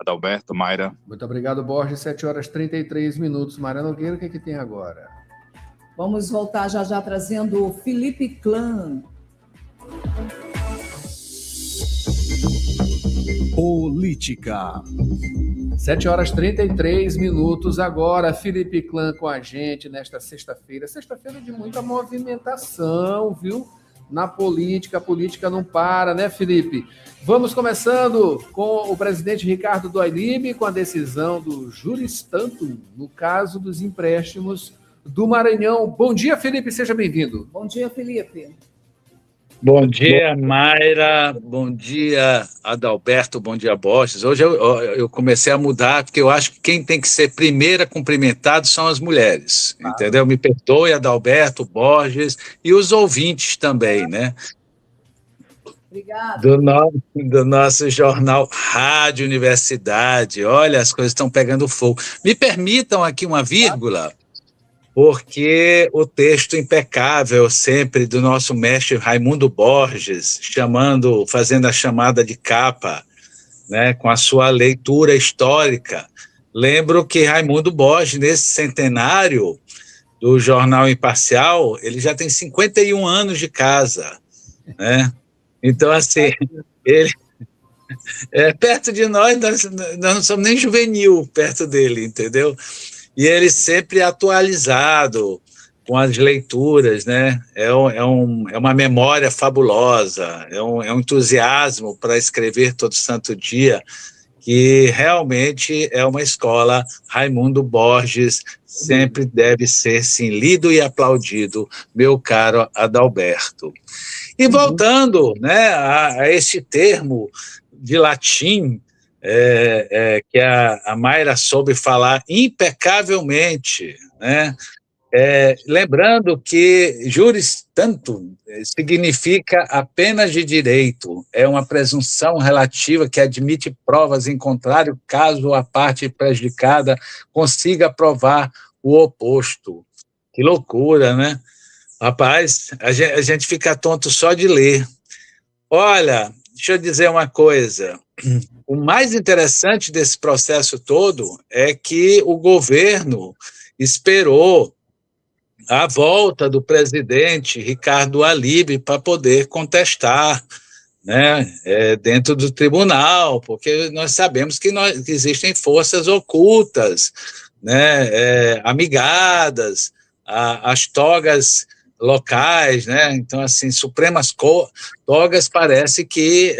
Adalberto, Mayra. Muito obrigado, Borges. 7h33. Mayra Nogueira, o que tem agora? Vamos voltar já trazendo o Felipe Clã. Política. 7h33 agora. Felipe Clã com a gente nesta sexta-feira. Sexta-feira de muita movimentação, viu? Na política, a política não para, né, Felipe? Vamos começando com o presidente Ricardo do Ailib, com a decisão do Juris Tantum, no caso dos empréstimos do Maranhão. Bom dia, Felipe, seja bem-vindo. Bom dia, Felipe. Bom dia, Mayra. Bom dia, Adalberto. Bom dia, Borges. Hoje eu comecei a mudar, porque eu acho que quem tem que ser primeira cumprimentado são as mulheres, entendeu? Me perdoe, Adalberto, Borges e os ouvintes também, né? Obrigada. Do nosso jornal Rádio Universidade. Olha, as coisas estão pegando fogo. Me permitam aqui uma vírgula, porque o texto impecável sempre do nosso mestre Raimundo Borges, fazendo a chamada de capa, né, com a sua leitura histórica. Lembro que Raimundo Borges, nesse centenário do Jornal Imparcial, ele já tem 51 anos de casa, né? Então, assim, ele perto de nós não somos nem juvenil perto dele, entendeu? E ele sempre atualizado com as leituras, né? É uma memória fabulosa, é um entusiasmo para escrever todo santo dia, que realmente é uma escola. Raimundo Borges sempre deve ser, sim, lido e aplaudido, meu caro Adalberto. E voltando, né, a esse termo de latim, que a Mayra soube falar impecavelmente, né? Lembrando que juris tantum significa apenas de direito, é uma presunção relativa que admite provas em contrário caso a parte prejudicada consiga provar o oposto. Que loucura, né? Rapaz, a gente fica tonto só de ler. Olha, deixa eu dizer uma coisa. O mais interessante desse processo todo é que o governo esperou a volta do presidente Ricardo Ailib para poder contestar, né, dentro do tribunal, porque nós sabemos que existem forças ocultas, né, amigadas, as togas locais, né? Então, assim, supremas togas parece que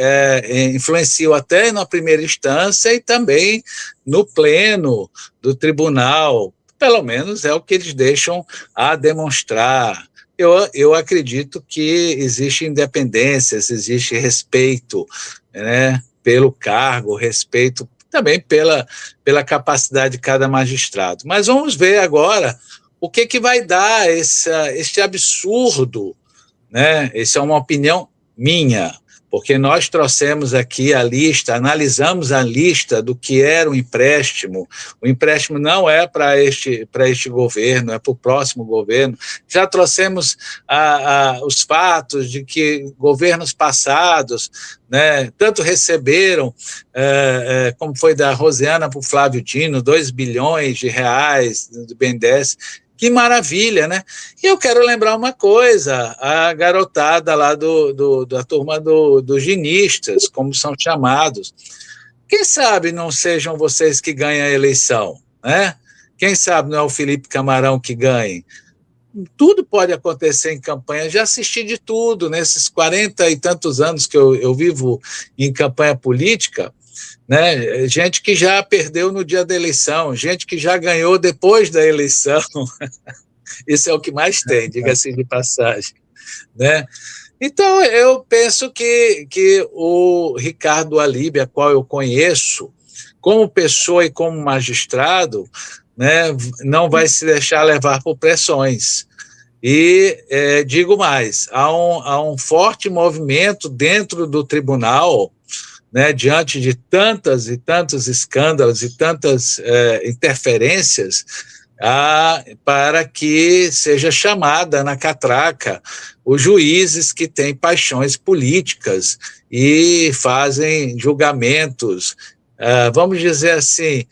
influenciam até na primeira instância e também no pleno do tribunal, pelo menos é o que eles deixam a demonstrar. Eu acredito que existe independência, existe respeito, né, pelo cargo, respeito também pela capacidade de cada magistrado. Mas vamos ver agora o que vai dar esse absurdo, né? Essa é uma opinião minha, porque nós trouxemos aqui a lista, analisamos a lista do que era o empréstimo. O empréstimo não é para este governo, é para o próximo governo. Já trouxemos os fatos de que governos passados, né, tanto receberam, como foi da Rosiana para o Flávio Dino, 2 bilhões de reais do BNDES. Que maravilha, né? E eu quero lembrar uma coisa, a garotada lá da turma dos ginistas, como são chamados. Quem sabe não sejam vocês que ganham a eleição, né? Quem sabe não é o Felipe Camarão que ganhe. Tudo pode acontecer em campanha. Já assisti de tudo, nesses 40 e tantos anos que eu vivo em campanha política, né? Gente que já perdeu no dia da eleição, gente que já ganhou depois da eleição. Isso é o que mais tem, diga-se de passagem, né? Então, eu penso que o Ricardo Ailib, a qual eu conheço, como pessoa e como magistrado, né, não vai se deixar levar por pressões. E digo mais, há um forte movimento dentro do tribunal, né, diante de tantas e tantos escândalos e tantas interferências, para que seja chamada na catraca os juízes que têm paixões políticas e fazem julgamentos vamos dizer assim,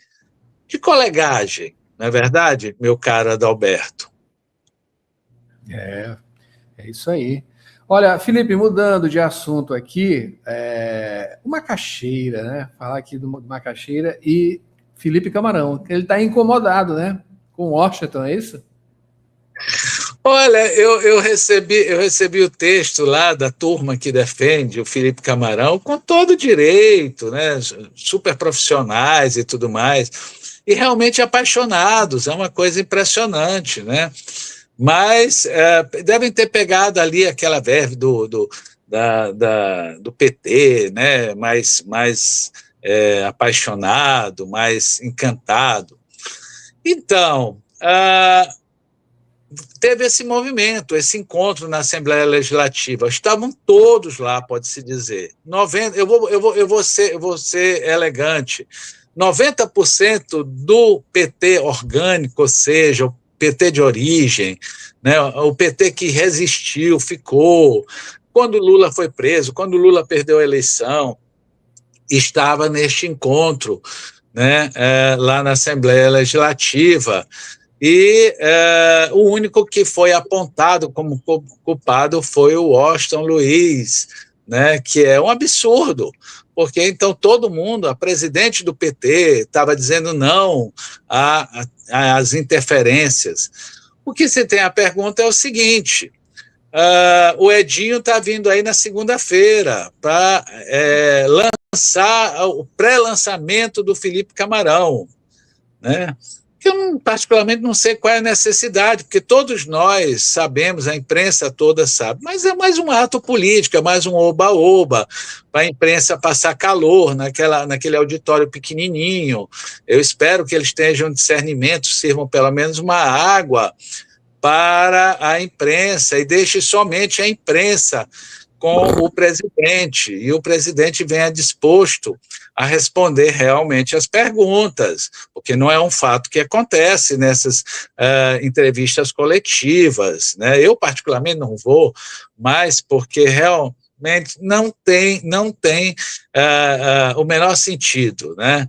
de colegagem, não é verdade, meu caro Adalberto? É isso aí. Olha, Felipe, mudando de assunto aqui, macaxeira, né? Falar aqui do macaxeira e Felipe Camarão. Ele está incomodado, né? Com Washington, é isso? Olha, eu recebi o texto lá da turma que defende o Felipe Camarão com todo direito, né? Super profissionais e tudo mais, e realmente apaixonados, é uma coisa impressionante, né? Mas devem ter pegado ali aquela verve do PT, né? mais apaixonado, mais encantado. Então, teve esse movimento, esse encontro na Assembleia Legislativa. Estavam todos lá, pode-se dizer. 90, eu vou ser elegante. 90% do PT orgânico, ou seja, o PT de origem, né, o PT que resistiu, ficou. Quando Lula foi preso, quando Lula perdeu a eleição, estava neste encontro, né, lá na Assembleia Legislativa. E o único que foi apontado como culpado foi o Washington Luiz, né, que é um absurdo, porque então todo mundo, a presidente do PT, estava dizendo não às interferências. O que se tem a pergunta é o seguinte: o Edinho está vindo aí na segunda-feira para lançar o pré-lançamento do Felipe Camarão, né? Que eu particularmente não sei qual é a necessidade, porque todos nós sabemos, a imprensa toda sabe, mas é mais um ato político, é mais um oba-oba, para a imprensa passar calor naquele auditório pequenininho. Eu espero que eles tenham discernimento, sirvam pelo menos uma água para a imprensa e deixe somente a imprensa com o presidente, e o presidente venha disposto a responder realmente as perguntas, porque não é um fato que acontece nessas entrevistas coletivas, né? Eu, particularmente, não vou, mas porque realmente não tem o menor sentido, né?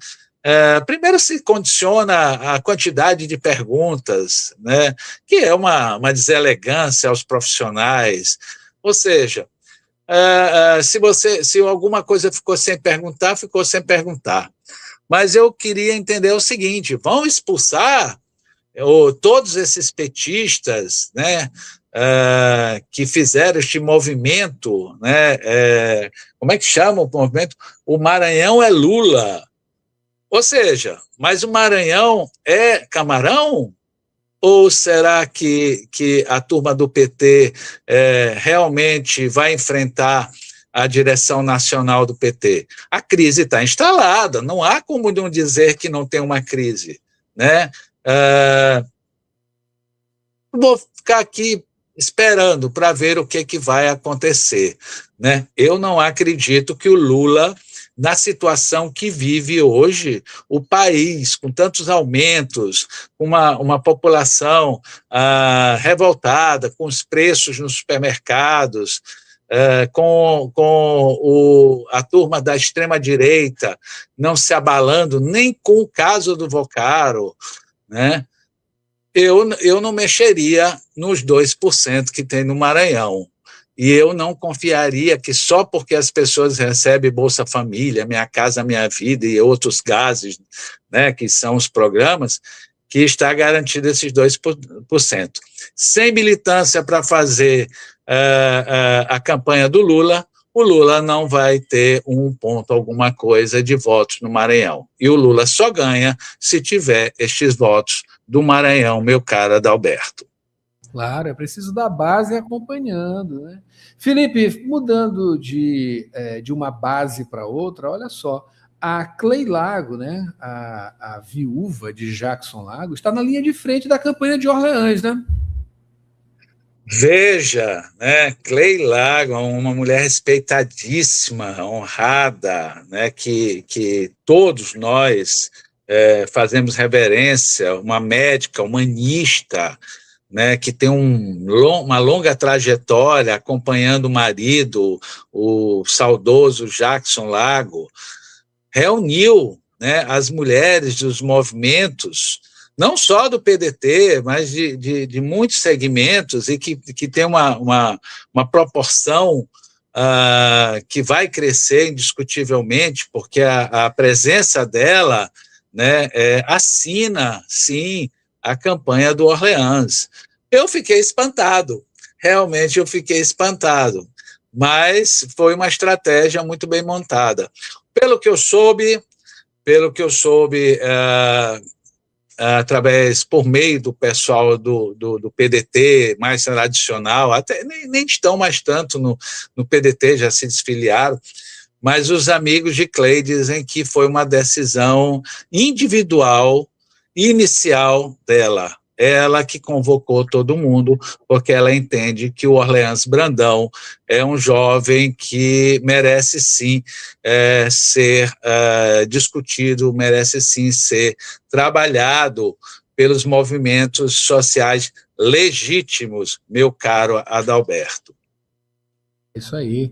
Primeiro se condiciona a quantidade de perguntas, né? Que é uma deselegância aos profissionais, ou seja, se alguma coisa ficou sem perguntar, ficou sem perguntar. Mas eu queria entender o seguinte: vão expulsar todos esses petistas, né, que fizeram este movimento, né, como é que chama o movimento? O Maranhão é Lula. Ou seja, mas o Maranhão é Camarão? Ou será que a turma do PT realmente vai enfrentar a direção nacional do PT? A crise está instalada, não há como não dizer que não tem uma crise, né? Vou ficar aqui esperando para ver o que vai acontecer, né? Eu não acredito que o Lula, na situação que vive hoje o país, com tantos aumentos, uma população revoltada, com os preços nos supermercados, com a turma da extrema-direita não se abalando, nem com o caso do Vocaro, né? Eu não mexeria nos 2% que tem no Maranhão. E eu não confiaria que só porque as pessoas recebem Bolsa Família, Minha Casa Minha Vida e outros gases, né, que são os programas, que está garantido esses 2%. Sem militância para fazer a campanha do Lula, o Lula não vai ter 1 ponto alguma coisa de votos no Maranhão. E o Lula só ganha se tiver estes votos do Maranhão, meu caro Adalberto. Claro, é preciso da base acompanhando, né? Felipe, mudando de uma base para outra, olha só, a Clay Lago, né, a viúva de Jackson Lago, está na linha de frente da campanha de Orleans, né? Veja, né, Clay Lago, uma mulher respeitadíssima, honrada, né, que todos nós fazemos reverência, uma médica humanista, né, que tem uma longa trajetória acompanhando o marido, o saudoso Jackson Lago, reuniu né, as mulheres dos movimentos, não só do PDT, mas de muitos segmentos, e que tem uma proporção que vai crescer indiscutivelmente, porque a presença dela, né, assina, sim, a campanha do Orleans. Eu fiquei espantado, realmente eu fiquei espantado, mas foi uma estratégia muito bem montada. Pelo que eu soube, através, por meio do pessoal do PDT mais tradicional, até nem estão mais tanto no PDT, já se desfiliaram, mas os amigos de Clay dizem que foi uma decisão individual, inicial dela. Ela que convocou todo mundo, porque ela entende que o Orleans Brandão é um jovem que merece sim ser discutido, merece sim ser trabalhado pelos movimentos sociais legítimos, meu caro Adalberto. Isso aí.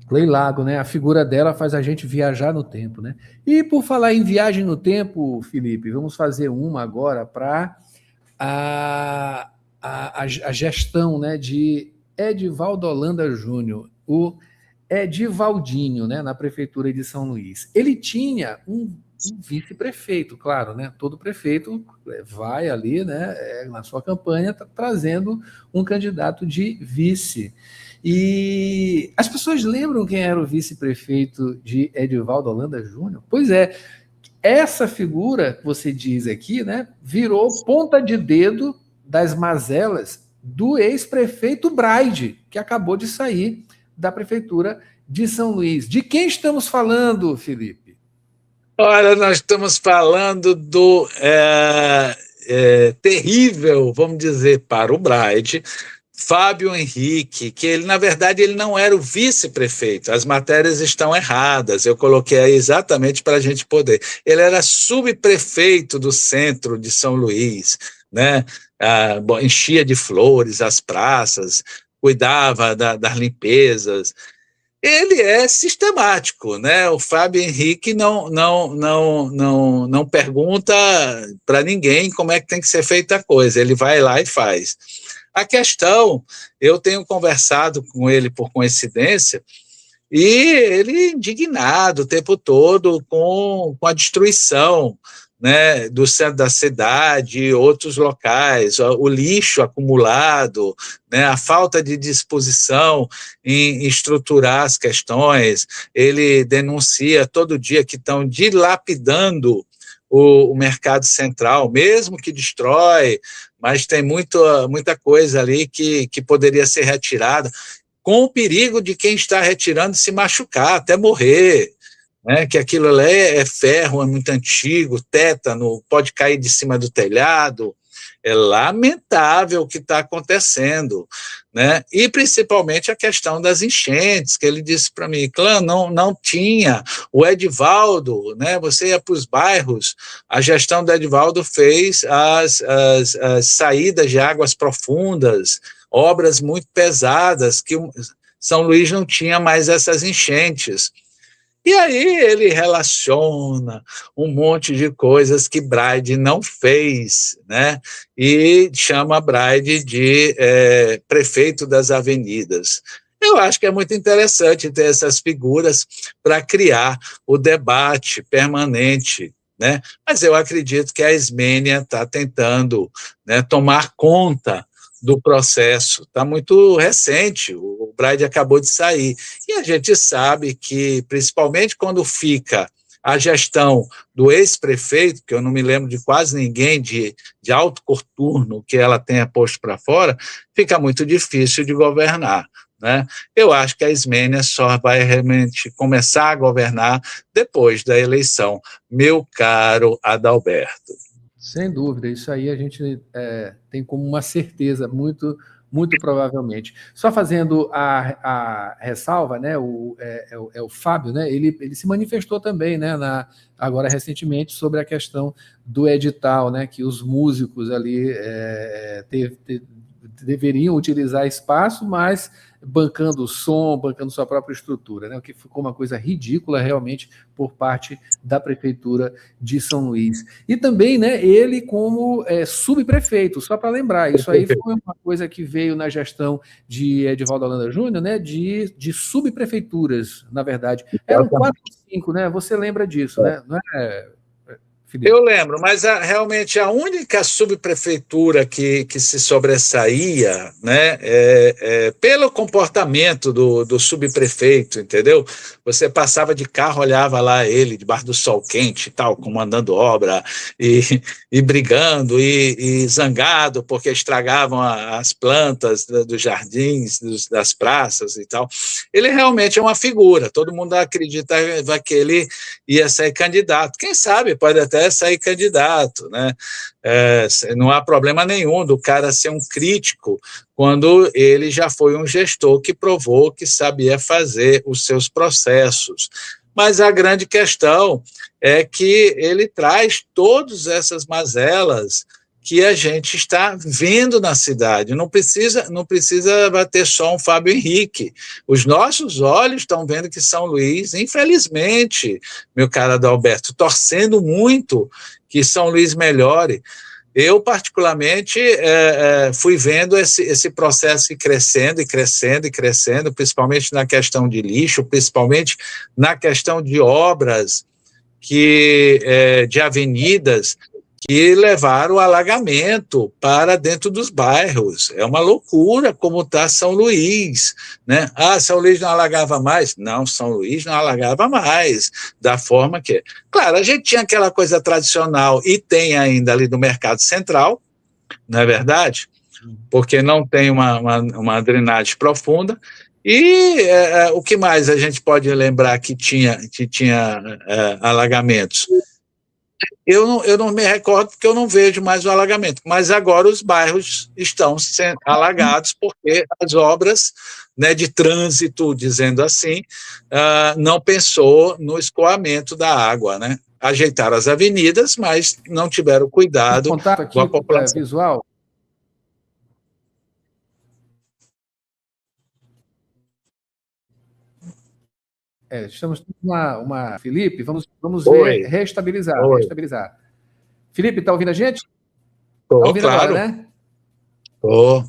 Clay Lago, né? A figura dela faz a gente viajar no tempo, né? E por falar em viagem no tempo, Felipe, vamos fazer uma agora para a gestão, né, de Edivaldo Holanda Júnior, o Edivaldinho, né, na prefeitura de São Luís. Ele tinha um vice-prefeito, claro, né? Todo prefeito vai ali, né, na sua campanha, trazendo um candidato de vice. E as pessoas lembram quem era o vice-prefeito de Edivaldo Holanda Júnior? Pois é, essa figura que você diz aqui, né, virou ponta de dedo das mazelas do ex-prefeito Braide, que acabou de sair da prefeitura de São Luís. De quem estamos falando, Felipe? Olha, nós estamos falando do terrível, vamos dizer, para o Braide, Fábio Henrique, que ele, na verdade, ele não era o vice-prefeito, as matérias estão erradas, eu coloquei aí exatamente para a gente poder. Ele era subprefeito do centro de São Luís, né? Enchia de flores as praças, cuidava das limpezas. Ele é sistemático, né? O Fábio Henrique não pergunta para ninguém como é que tem que ser feita a coisa, ele vai lá e faz. A questão, eu tenho conversado com ele por coincidência, e ele indignado o tempo todo com a destruição, né, do centro da cidade e outros locais, o lixo acumulado, né, a falta de disposição em estruturar as questões. Ele denuncia todo dia que estão dilapidando o mercado central, mesmo que destrói, mas tem muita coisa ali que poderia ser retirada, com o perigo de quem está retirando se machucar, até morrer, né? Que aquilo ali é ferro, é muito antigo, tétano, pode cair de cima do telhado. É lamentável o que está acontecendo, né? E principalmente a questão das enchentes, que ele disse para mim, Clã, não tinha, o Edivaldo, né? Você ia para os bairros, a gestão do Edivaldo fez as saídas de águas profundas, obras muito pesadas, que São Luís não tinha mais essas enchentes. E aí ele relaciona um monte de coisas que Braide não fez, né? E chama Braide de prefeito das avenidas. Eu acho que é muito interessante ter essas figuras para criar o debate permanente, né? Mas eu acredito que a Ismênia está tentando, né, tomar conta do processo. Está muito recente, o Braide acabou de sair. E a gente sabe que, principalmente quando fica a gestão do ex-prefeito, que eu não me lembro de quase ninguém de alto coturno que ela tenha posto para fora, fica muito difícil de governar, né? Eu acho que a Ismênia só vai realmente começar a governar depois da eleição, meu caro Adalberto. Sem dúvida, isso aí a gente tem como uma certeza, muito, muito provavelmente. Só fazendo a ressalva, né, o Fábio, né, ele se manifestou também, né, agora recentemente, sobre a questão do edital, né, que os músicos ali deveriam utilizar espaço, mas bancando o som, bancando sua própria estrutura, né? O que ficou uma coisa ridícula realmente por parte da Prefeitura de São Luís. E também, né, ele como subprefeito, só para lembrar, isso aí foi uma coisa que veio na gestão de Edivaldo Holanda Júnior, né, de subprefeituras, na verdade. Eram 4 ou 5, né? Você lembra disso, né? Não é, Felipe? Eu lembro, mas realmente a única subprefeitura que se sobressaía, né, pelo comportamento do subprefeito, entendeu? Você passava de carro, olhava lá ele, debaixo do sol quente e tal, comandando obra, e brigando, e zangado, porque estragavam as plantas dos jardins, das praças e tal. Ele realmente é uma figura, todo mundo acreditava que ele ia ser candidato. Quem sabe, pode até sair candidato, né? Não há problema nenhum do cara ser um crítico quando ele já foi um gestor que provou que sabia fazer os seus processos. Mas a grande questão é que ele traz todas essas mazelas que a gente está vendo na cidade. Não precisa bater só um Fábio Henrique. Os nossos olhos estão vendo que São Luís, infelizmente, meu caro Adalberto, torcendo muito que São Luís melhore. Eu, particularmente, fui vendo esse processo crescendo e crescendo e crescendo, principalmente na questão de lixo, principalmente na questão de obras, de avenidas, que levaram o alagamento para dentro dos bairros. É uma loucura como está São Luís, né? São Luís não alagava mais? Não, São Luís não alagava mais, da forma que... Claro, a gente tinha aquela coisa tradicional, e tem ainda ali do Mercado Central, não é verdade? Porque não tem uma drenagem profunda. E o que mais a gente pode lembrar que tinha alagamentos? Eu não me recordo porque eu não vejo mais o alagamento, mas agora os bairros estão sendo alagados porque as obras, né, de trânsito, dizendo assim, não pensou no escoamento da água, né? Ajeitaram as avenidas, mas não tiveram cuidado contato aqui com a população. Visual. Estamos com Felipe, vamos ver, restabilizar. Felipe, está ouvindo a gente? Está ouvindo claro. Agora, né? Tô.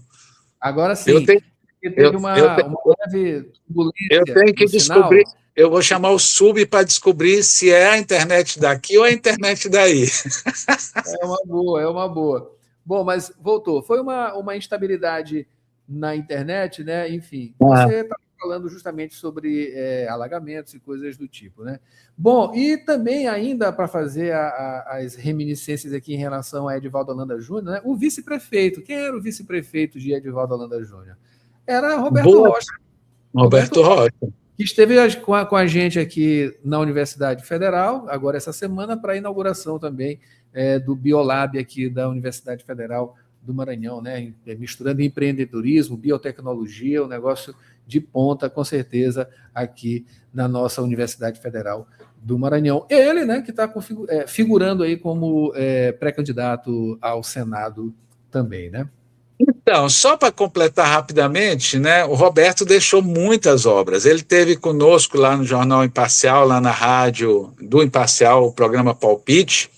Agora sim. Teve uma leve turbulência. Eu tenho que descobrir, eu vou chamar o sub para descobrir se é a internet daqui ou a internet daí. É uma boa. Bom, mas voltou. Foi uma instabilidade na internet, né? Enfim, você está falando justamente sobre alagamentos e coisas do tipo, né? Bom, e também ainda para fazer as reminiscências aqui em relação a Edivaldo Holanda Júnior, né? O vice-prefeito, quem era o vice-prefeito de Edivaldo Holanda Júnior? Era Roberto Rocha. Roberto Rocha. Que esteve com a gente aqui na Universidade Federal, agora essa semana, para a inauguração também do Biolab aqui da Universidade Federal do Maranhão, né? Misturando empreendedorismo, biotecnologia, um negócio de ponta, com certeza, aqui na nossa Universidade Federal do Maranhão. Ele, né, que está figurando aí como pré-candidato ao Senado também, né? Então, só para completar rapidamente, né, o Roberto deixou muitas obras. Ele esteve conosco lá no Jornal Imparcial, lá na rádio do Imparcial, o programa Palpite,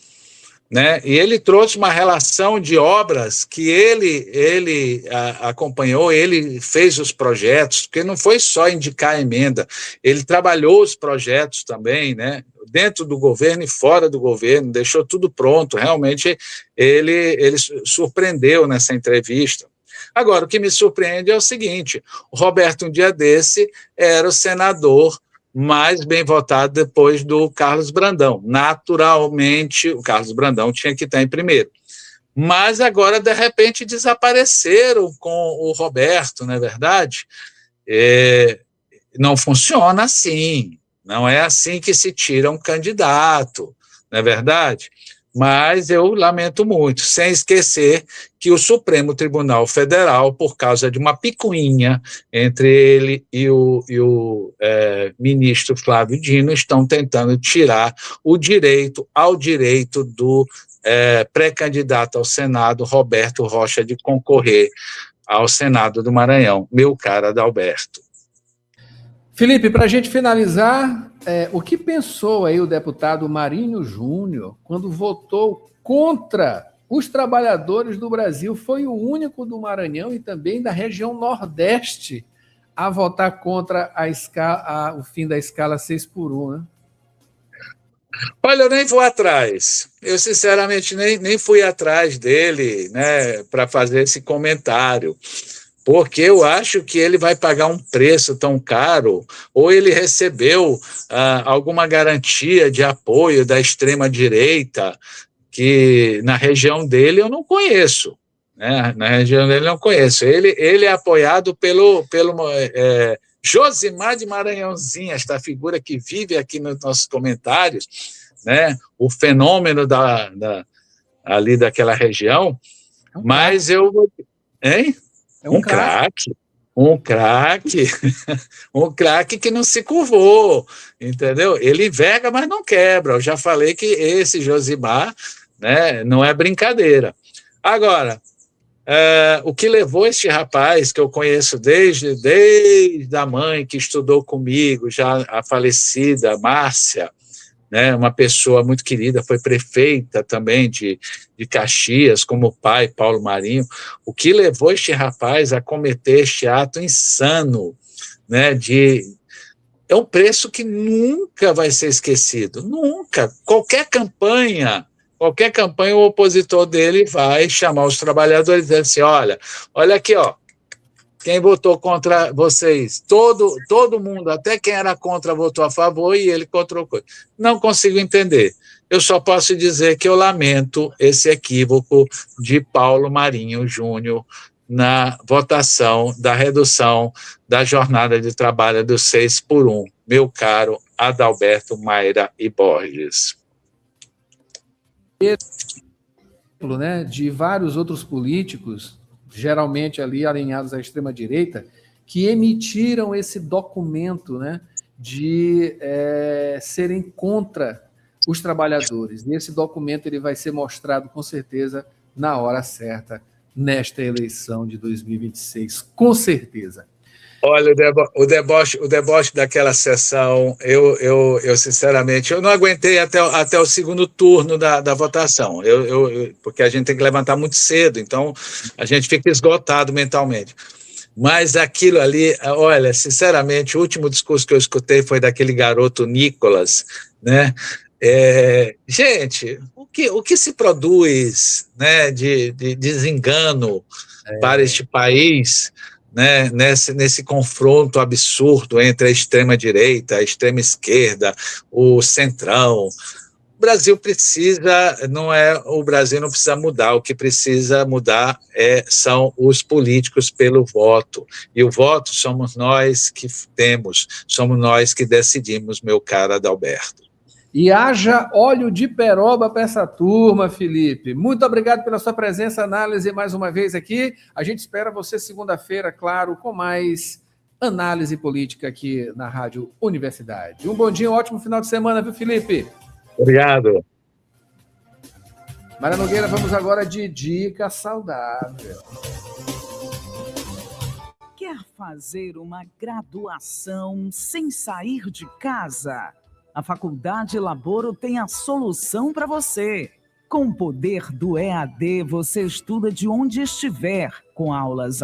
né? E ele trouxe uma relação de obras que ele acompanhou, ele fez os projetos, porque não foi só indicar a emenda, ele trabalhou os projetos também, né? Dentro do governo e fora do governo, deixou tudo pronto. Realmente ele surpreendeu nessa entrevista. Agora, o que me surpreende é o seguinte: o Roberto, um dia desse, era o senador mais bem votado depois do Carlos Brandão. Naturalmente, o Carlos Brandão tinha que estar em primeiro. Mas agora, de repente, desapareceram com o Roberto, não é verdade? Não funciona assim. Não é assim que se tira um candidato, não é verdade? Mas eu lamento muito, sem esquecer que o Supremo Tribunal Federal, por causa de uma picuinha entre ele e o ministro Flávio Dino, estão tentando tirar o direito do pré-candidato ao Senado, Roberto Rocha, de concorrer ao Senado do Maranhão, meu caro Adalberto. Felipe, para a gente finalizar, o que pensou aí o deputado Marinho Júnior quando votou contra os trabalhadores do Brasil? Foi o único do Maranhão e também da região Nordeste a votar contra o fim da escala 6x1, né? Olha, eu nem vou atrás. Eu, sinceramente, nem fui atrás dele, né, para fazer esse comentário, porque eu acho que ele vai pagar um preço tão caro, ou ele recebeu alguma garantia de apoio da extrema-direita, que na região dele eu não conheço. Né? Na região dele eu não conheço. Ele é apoiado pelo Josimar de Maranhãozinho, esta figura que vive aqui nos nossos comentários, né? O fenômeno ali daquela região, mas eu... Hein? Um craque, um craque que não se curvou, entendeu? Ele enverga, mas não quebra. Eu já falei que esse Josimar, né, não é brincadeira. Agora, o que levou este rapaz, que eu conheço desde a mãe que estudou comigo, já a falecida Márcia, né, uma pessoa muito querida, foi prefeita também de Caxias, como o pai, Paulo Marinho. O que levou este rapaz a cometer este ato insano, né, é um preço que nunca vai ser esquecido, nunca. Qualquer campanha, o opositor dele vai chamar os trabalhadores e dizer assim, olha aqui, ó, quem votou contra vocês? Todo mundo, até quem era contra, votou a favor e ele contra o coisa. Não consigo entender. Eu só posso dizer que eu lamento esse equívoco de Paulo Marinho Júnior na votação da redução da jornada de trabalho do 6x1, meu caro Adalberto Mayra e Borges. Né, de vários outros políticos, geralmente ali alinhados à extrema-direita, que emitiram esse documento, né, de serem contra os trabalhadores. E esse documento ele vai ser mostrado, com certeza, na hora certa, nesta eleição de 2026, com certeza. Olha, o deboche daquela sessão, eu sinceramente, eu não aguentei até o segundo turno da votação, porque a gente tem que levantar muito cedo, então a gente fica esgotado mentalmente. Mas aquilo ali, olha, sinceramente, o último discurso que eu escutei foi daquele garoto Nicolas, né? Gente, o que se produz, né, de desengano para este país, né, nesse confronto absurdo entre a extrema-direita, a extrema-esquerda, o centrão. O Brasil não precisa mudar, o que precisa mudar são os políticos pelo voto. E o voto somos nós que temos, somos nós que decidimos, meu caro Adalberto. E haja óleo de peroba para essa turma, Felipe. Muito obrigado pela sua presença, análise mais uma vez aqui. A gente espera você segunda-feira, claro, com mais análise política aqui na Rádio Universidade. Um bom dia, um ótimo final de semana, viu, Felipe? Obrigado. Mara Nogueira, vamos agora de dica saudável. Quer fazer uma graduação sem sair de casa? A Faculdade Laboro tem a solução para você. Com o poder do EAD, você estuda de onde estiver, com aulas